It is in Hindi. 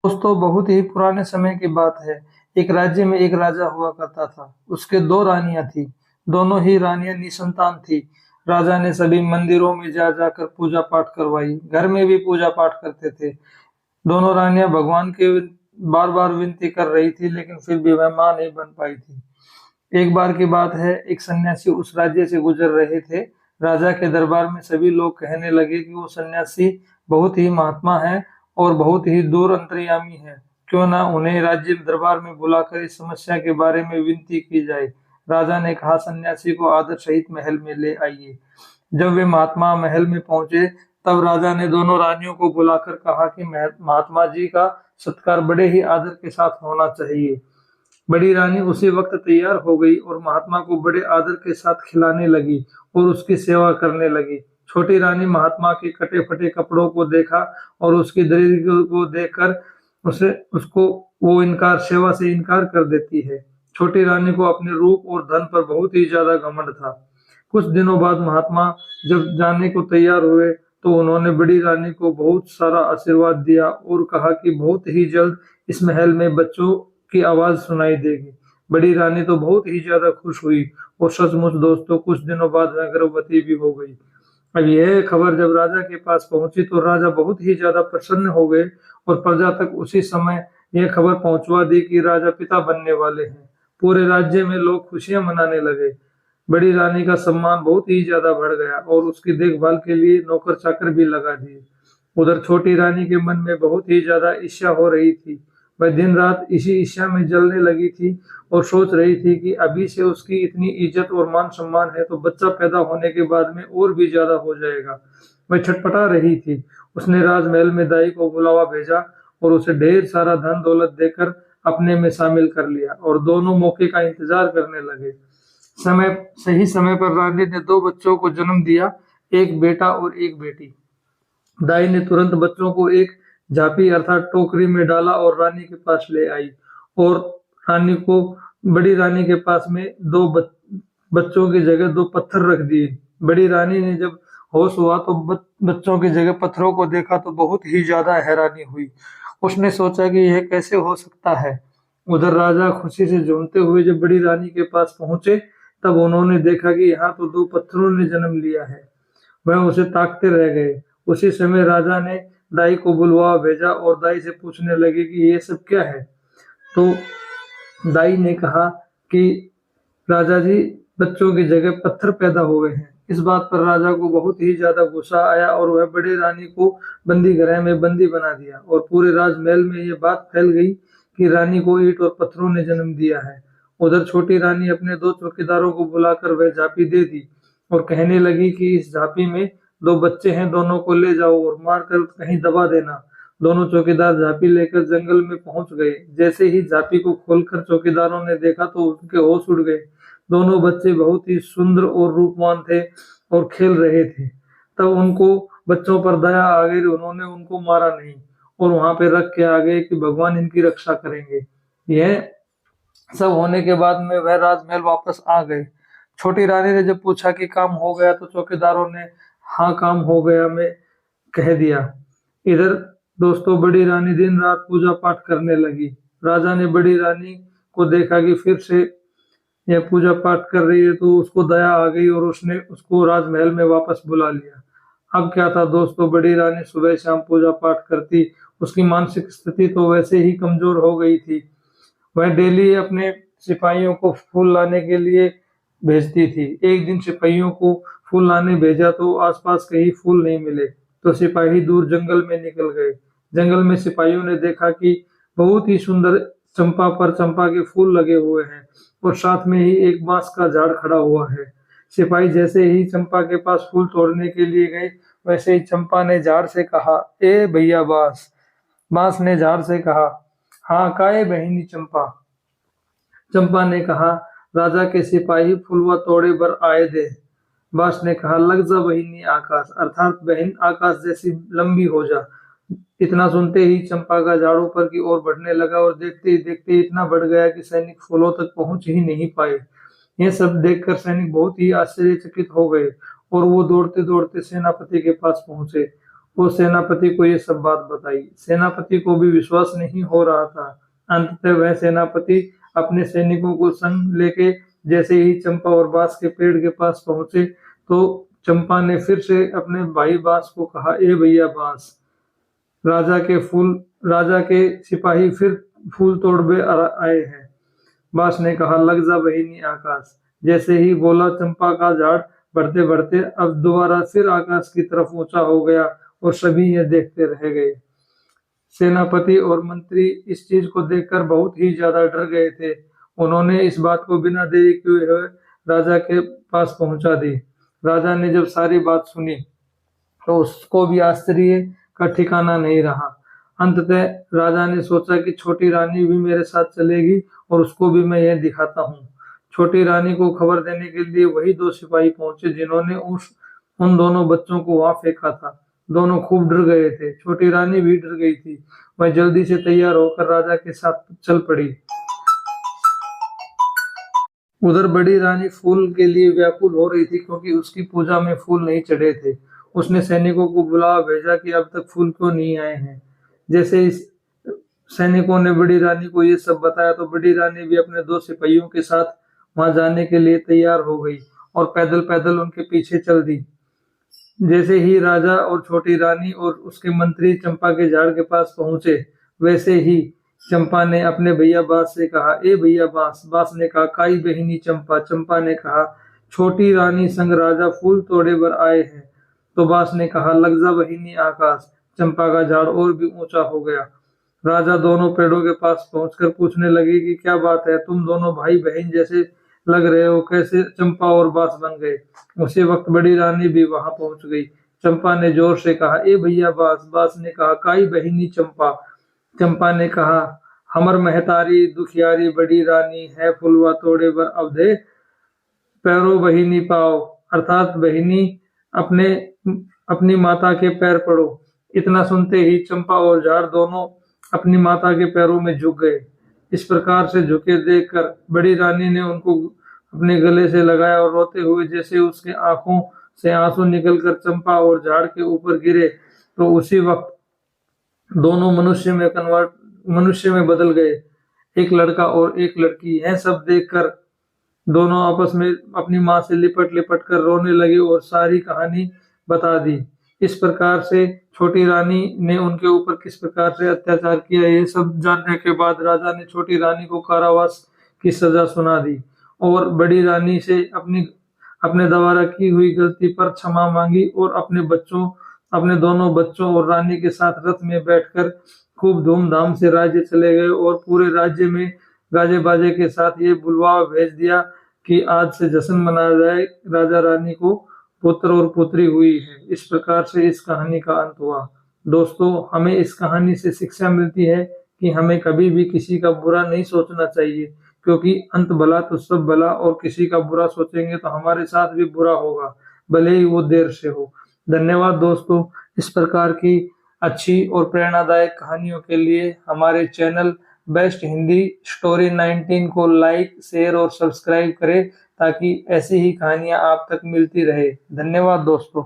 दोस्तों बहुत ही पुराने समय की बात है। एक राज्य में एक राजा हुआ करता था। उसके दो रानियां थी। दोनों ही रानियां निसंतान थी। राजा ने सभी मंदिरों में जा जाकर पूजा पाठ करवाई, घर में भी पूजा पाठ करते थे। दोनों रानियां भगवान के बार बार विनती कर रही थी, लेकिन फिर भी वह मां नहीं बन पाई थी। एक बार की बात है, एक सन्यासी उस राज्य से गुजर रहे थे। राजा के दरबार में सभी लोग कहने लगे कि वो सन्यासी बहुत ही महात्मा है और बहुत ही दूर अंतर्यामी है। क्यों ना उन्हें राज्य दरबार में बुलाकर इस समस्या के बारे में विनती की जाए। राजा ने कहा, सन्यासी को आदर सहित महल में ले आइए। जब वे महात्मा महल में पहुंचे, तब राजा ने दोनों रानियों को बुलाकर कहा कि महात्मा जी का सत्कार बड़े ही आदर के साथ होना चाहिए। बड़ी रानी उसी वक्त तैयार हो गई और महात्मा को बड़े आदर के साथ खिलाने लगी और उसकी सेवा करने लगी। छोटी रानी महात्मा के कटे फटे कपड़ों को देखा और उसकी दरिद्र को देखकर उसे उसको वो इनकार सेवा से इनकार कर देती है। छोटी रानी को अपने रूप और धन पर बहुत ही ज्यादा घमंड था। कुछ दिनों बाद महात्मा जब जाने को तैयार हुए, तो उन्होंने बड़ी रानी को बहुत सारा आशीर्वाद दिया और कहा कि बहुत ही जल्द इस महल में बच्चों की आवाज सुनाई देगी। बड़ी रानी तो बहुत ही ज्यादा खुश हुई और सचमुच दोस्तों कुछ दिनों बाद वह गर्भवती भी हो गई। अब यह खबर जब राजा के पास पहुंची तो राजा बहुत ही ज्यादा प्रसन्न हो गए और प्रजा तक उसी समय यह खबर पहुंचवा दी कि राजा पिता बनने वाले हैं। पूरे राज्य में लोग खुशियां मनाने लगे। बड़ी रानी का सम्मान बहुत ही ज्यादा बढ़ गया और उसकी देखभाल के लिए नौकर चाकर भी लगा दिए। उधर छोटी रानी के मन में बहुत ही ज्यादा ईर्ष्या हो रही थी। वह दिन रात इसी ईर्ष्या में जलने लगी थी और सोच रही थी कि अभी से उसकी इतनी इज्जत और मान सम्मान है तो बच्चा पैदा होने के बाद में और भी ज्यादा हो जाएगा। वह छटपटा रही थी। उसने राजमहल में दाई को बुलावा भेजा और उसे ढेर सारा धन दौलत देकर अपने में शामिल कर लिया और दोनों मौके का इंतजार करने लगे। समय सही समय पर रानी ने दो बच्चों को जन्म दिया, एक बेटा और एक बेटी। दाई ने तुरंत बच्चों को एक झांपी अर्थात टोकरी में डाला और रानी के पास ले आई और रानी को बड़ी रानी के पास में बच्चों की जगह दो पत्थर रख दिए। बड़ी रानी ने जब होश हुआ तो बच्चों की जगह पत्थरों को देखा तो बहुत ही ज्यादा हैरानी हुई। उसने सोचा कि यह कैसे हो सकता है। उधर राजा खुशी से झूमते हुए जब बड़ी रानी के पास पहुंचे, तब उन्होंने देखा कि यहाँ तो दो पत्थरों ने जन्म लिया है। वह उसे ताकते रह गए। उसी समय राजा ने दाई को बुलवा भेजा और दाई से पूछने लगे कि ये सब क्या है। तो दाई ने कहा कि राजा जी, बच्चों की जगह पत्थर पैदा हुए हैं। इस बात पर राजा को बहुत ही ज्यादा गुस्सा आया और वह बड़े रानी को बंदी गृह में बंदी बना दिया और पूरे राजमहल में ये बात फैल गई कि रानी को ईंट और पत्थरों ने जन्म दिया है। उधर छोटी रानी अपने दो चौकीदारों को बुलाकर वह झांपी दे दी और कहने लगी कि इस झांपी में दो बच्चे हैं, दोनों को ले जाओ और मार कर कहीं दबा देना। दोनों चौकीदार झांपी लेकर जंगल में पहुंच गए। जैसे ही झांपी को खोलकर चौकीदारों ने देखा तो उनके होश उड़ गए। दोनों बच्चे बहुत ही सुंदर और रूपवान थे और खेल रहे थे। तब उनको बच्चों पर दया आ गई। उन्होंने उनको मारा नहीं और वहां पे रख के आ गए कि भगवान इनकी रक्षा करेंगे। यह सब होने के बाद में वह राजमहल वापस आ गए। छोटी रानी ने जब पूछा कि काम हो गया, तो चौकीदारों ने हाँ काम हो गया में कह दिया। इधर दोस्तों बड़ी रानी दिन रात पूजा पाठ करने लगी। राजा ने बड़ी रानी को देखा कि फिर से यह पूजा पाठ कर रही है, तो उसको दया आ गई और उसने उसको राजमहल में वापस बुला लिया। अब क्या था दोस्तों, बड़ी रानी सुबह शाम पूजा पाठ करती। उसकी मानसिक स्थिति तो वैसे ही कमजोर हो गई थी। वह डेली अपने सिपाहियों को फूल लाने के लिए भेजती थी। एक दिन सिपाहियों को फूल लाने भेजा तो आसपास कहीं फूल नहीं मिले, तो सिपाही दूर जंगल में निकल गए। जंगल में सिपाहियों ने देखा कि बहुत ही सुंदर चंपा पर चंपा के फूल लगे हुए हैं और साथ में ही एक बांस का झाड़ खड़ा हुआ है। सिपाही जैसे ही चंपा के पास फूल तोड़ने के लिए गए, वैसे ही चंपा ने झाड़ से कहा, ए भैया बांस। बांस ने झाड़ से कहा, हाँ काहे बहिनी चंपा। चंपा ने कहा, राजा के सिपाही फुलवा तोड़े बर आए दे। बांस ने कहा, लग जा बहिनी आकाश, अर्थात बहन आकाश जैसी लंबी हो जा। इतना सुनते ही चंपा का झाड़ ऊपर की ओर बढ़ने लगा और देखते ही देखते इतना बढ़ गया कि सैनिक फूलों तक पहुंच ही नहीं पाए। यह सब देखकर सैनिक बहुत ही आश्चर्यचकित हो गए और वो दौड़ते दौड़ते सेनापति के पास पहुंचे वो सेनापति को ये सब बात बताई। सेनापति को भी विश्वास नहीं हो रहा था। अंततः वह सेनापति अपने सैनिकों को संग लेके जैसे ही चंपा और बांस के पेड़ के पास पहुंचे तो चंपा ने फिर से अपने भाई बांस को कहा, ए भैया बांस, राजा के सिपाही फिर फूल तोड़वे आए हैं। बांस ने कहा, लग जा बहिनी आकाश। जैसे ही बोला चंपा का झाड़ बढ़ते बढ़ते अब दोबारा फिर आकाश की तरफ ऊंचा हो गया और सभी ये देखते रह गए। सेनापति और मंत्री इस चीज को देखकर बहुत ही ज्यादा डर गए थे। उन्होंने इस बात को बिना देरी किए हुए राजा के पास पहुंचा दी। राजा ने जब सारी बात सुनी तो उसको भी आश्चर्य का ठिकाना नहीं रहा। अंततः राजा ने सोचा कि छोटी रानी भी मेरे साथ चलेगी और उसको भी मैं यह दिखाता हूँ। छोटी रानी को खबर देने के लिए वही दो सिपाही पहुंचे जिन्होंने उन दोनों बच्चों को वहां फेंका था। दोनों खूब डर गए थे। छोटी रानी भी डर गई थी। वह जल्दी से तैयार होकर राजा के साथ चल पड़ी। उधर बड़ी रानी फूल के लिए व्याकुल हो रही थी क्योंकि उसकी पूजा में फूल नहीं चढ़े थे। उसने सैनिकों को बुला भेजा कि अब तक फूल क्यों नहीं आए हैं। जैसे इस सैनिकों ने बड़ी रानी को ये सब बताया तो बड़ी रानी भी अपने दो सिपाहियों के साथ वहां जाने के लिए तैयार हो गई और पैदल पैदल उनके पीछे चल दी। जैसे ही राजा और छोटी रानी और उसके मंत्री चंपा के झाड़ के पास पहुंचे वैसे ही चंपा ने अपने भैया बांस से कहा, ए भैया बांस। बांस ने कहा, काई बहिनी चंपा। चंपा ने कहा, छोटी रानी संग राजा फूल तोड़े बर आए हैं। तो बांस ने कहा, लग जा बहिनी आकाश। चंपा का झाड़ और भी ऊंचा हो गया। राजा दोनों पेड़ों के पास पहुंचकर पूछने लगे कि क्या बात है, तुम दोनों भाई बहन जैसे लग रहे हो, कैसे चंपा और बांस बन गए। उसी वक्त बड़ी रानी भी वहां पहुंच गई। चंपा ने जोर से कहा, ए भैया बांस। बांस ने कहा, काई बहिनी चंपा। चंपा ने कहा, हमर महतारी दुखियारी बड़ी रानी है फुलवा तोड़े बर अवधे पैरों बहिनी पाओ। अर्थात बहिनी अपने अपनी माता के पैर पड़ो। इतना सुनते ही चंपा और झाड़ दोनों अपनी माता के पैरों में झुक गए। इस प्रकार से झुके देखकर बड़ी रानी ने उनको अपने गले से लगाया और रोते हुए जैसे उसके आंखों से आंसू निकलकर चंपा और झाड़ के ऊपर गिरे तो उसी वक्त दोनों मनुष्य में बदल गए। एक लड़का और एक लड़की। यह सब देखकर दोनों आपस में अपनी माँ से लिपट लिपट कर रोने लगे और सारी कहानी बता दी। इस प्रकार से छोटी रानी ने उनके ऊपर किस प्रकार से अत्याचार किया ये सब जानने के बाद राजा ने छोटी रानी को कारावास की सजा सुना दी और बड़ी रानी से अपने द्वारा की हुई गलती पर क्षमा मांगी और अपने दोनों बच्चों और रानी के साथ रथ में बैठकर खूब धूमधाम से राज्य चले गए और पूरे राज्य में गाजे बाजे के साथ ये बुलवा भेज दिया कि आज से जश्न मनाया जाए, राजा रानी को पुत्र और पुत्री हुई है। इस प्रकार से इस कहानी का अंत हुआ। दोस्तों, हमें इस कहानी से शिक्षा मिलती है कि हमें कभी भी किसी का बुरा नहीं सोचना चाहिए, क्योंकि अंत भला तो सब भला, और किसी का बुरा सोचेंगे तो हमारे साथ भी बुरा होगा, भले ही वो देर से हो। धन्यवाद दोस्तों। इस प्रकार की अच्छी और प्रेरणादायक कहानियों के लिए हमारे चैनल बेस्ट हिंदी स्टोरी 19 को लाइक, शेयर और सब्सक्राइब करें ताकि ऐसी ही कहानियां आप तक मिलती रहे। धन्यवाद दोस्तों।